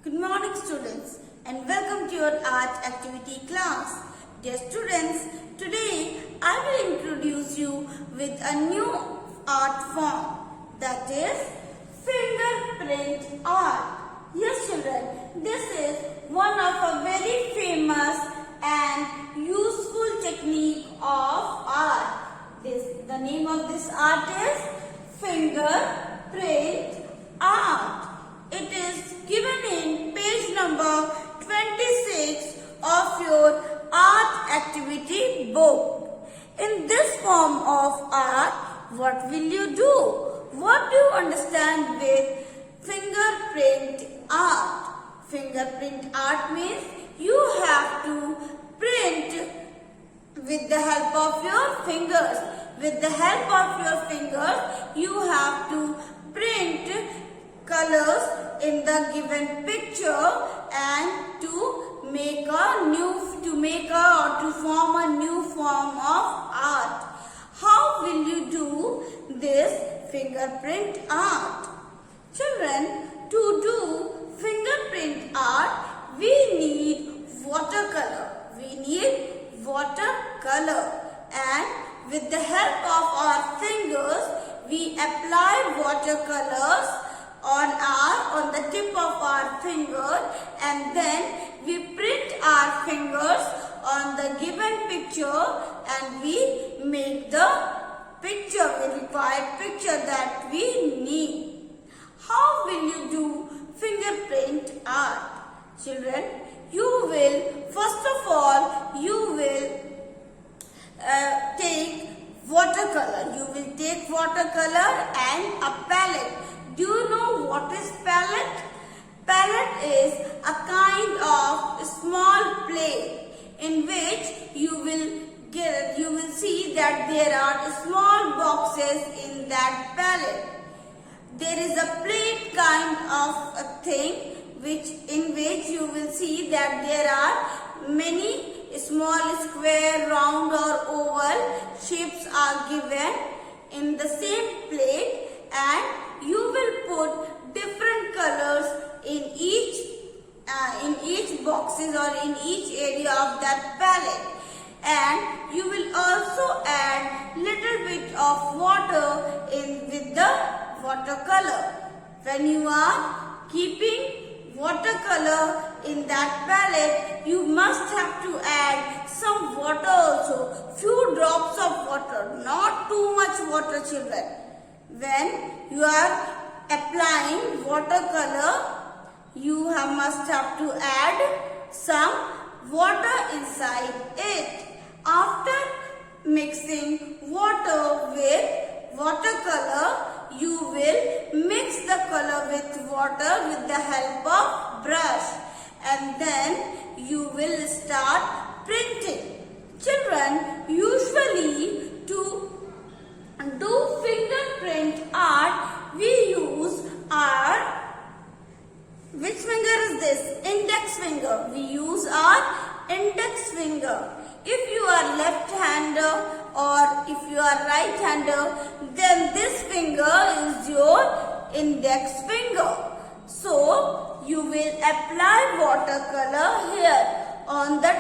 Good morning students and welcome to your art activity class. Dear students, today I will introduce you with a new art form, that is fingerprint art. Yes children, this is one of a very famous and useful technique of art. The name of this art is fingerprint art. It is given in page number 26 of your art activity book. In this form of art, what will you do? What do you understand with fingerprint art? Fingerprint art means you have to print with the help of your fingers. With the help of your fingers, you have to print colors in the given picture and to form a new form of art. How will you do this fingerprint art? Children, to do fingerprint art, we need watercolor. And with the help of our fingers, we apply watercolors on the tip of our finger, and then we print our fingers on the given picture and we make the required picture that we need. How will you do fingerprint art? Children, you will first of all take watercolor. You will take watercolor and a palette. Do you know what is palette? Palette is a kind of small plate in which you will see that there are small boxes in that palette. There is a plate kind of a thing in which you will see that there are many small square, round or oval shapes are given in the same plate, and you will put different colors in each boxes or in each area of that palette, and you will also add little bit of water with the watercolor. When you are keeping watercolor in that palette, you must have to add some water also, few drops of water, not too much water children. When you are applying watercolor, you must have to add some water inside it. After mixing water with watercolor, you will mix the color with water with the help of brush, and then you will start printing. Children, usually to do fingerprint art, we use our, which finger is this? Index finger. We use our index finger. If you are left-hander or if you are right-hander, then this finger is your index finger. So, you will apply watercolor here on the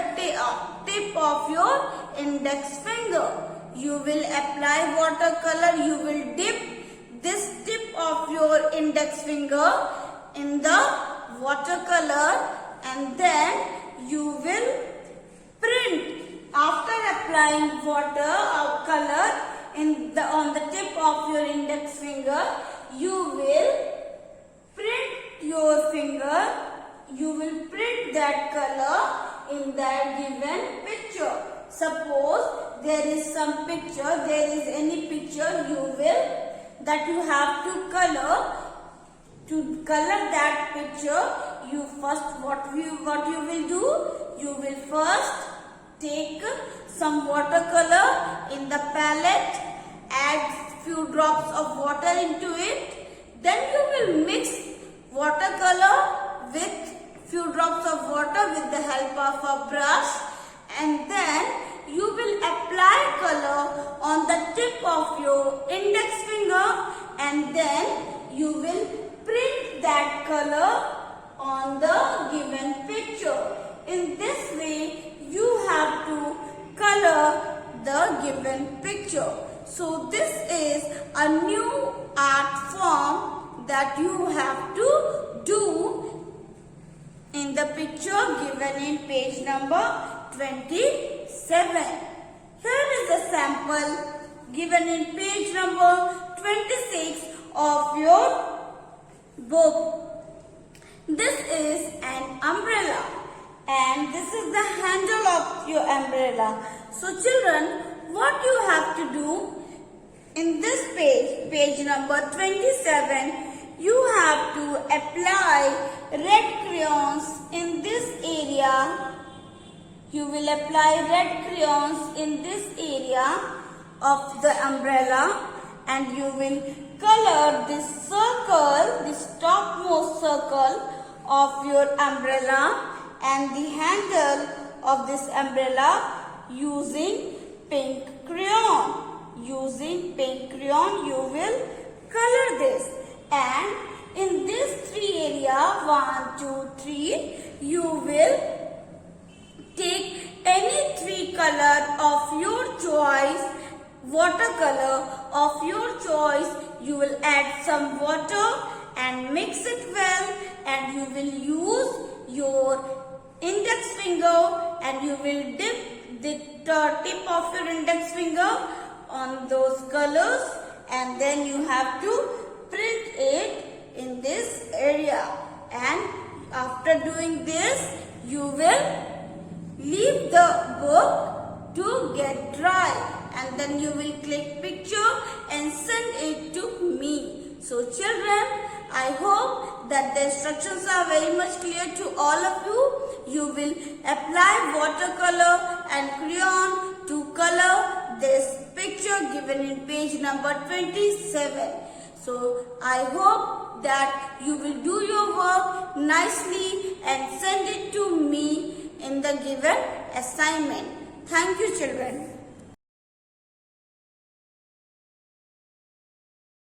tip of your index finger. You will apply watercolor, you will dip this tip of your index finger in the watercolor, and then you will print. After applying water or color on the tip of your index finger, you will print your finger. You will print that color in that given picture. Suppose there is some picture, there is any picture that you have to color. To color that picture, what you will do? You will first take some watercolor in the palette, add few drops of water into it. Then you will mix watercolor with few drops of water with the help of a brush, and then you will apply color on the tip of your index finger, and then you will print that color on the given picture. In this way, you have to color the given picture. So this is a new art form that you have to do in the picture given in page number 27. Here is a sample given in page number 26 of your book. This is an umbrella and this is the handle of your umbrella. So children, what you have to do in this page number 27, you have to apply red crayons in this area. You will apply red crayons in this area of the umbrella and you will color this circle, this topmost circle of your umbrella and the handle of this umbrella using pink crayon. Using pink crayon you will color this, and in this three area 1, 2, 3 you will take any three color of your choice, watercolor of your choice. You will add some water and mix it well, and you will use your index finger and you will dip the tip of your index finger on those colors, and then you have to print it in this area. And after doing this, you will leave the book to get dry, and then you will click picture and send it to me. So children, I hope that the instructions are very much clear to all of you. You will apply watercolor and crayon to color this picture given in page number 27. So I hope that you will do your work nicely and send it to me in the given assignment. Thank you children.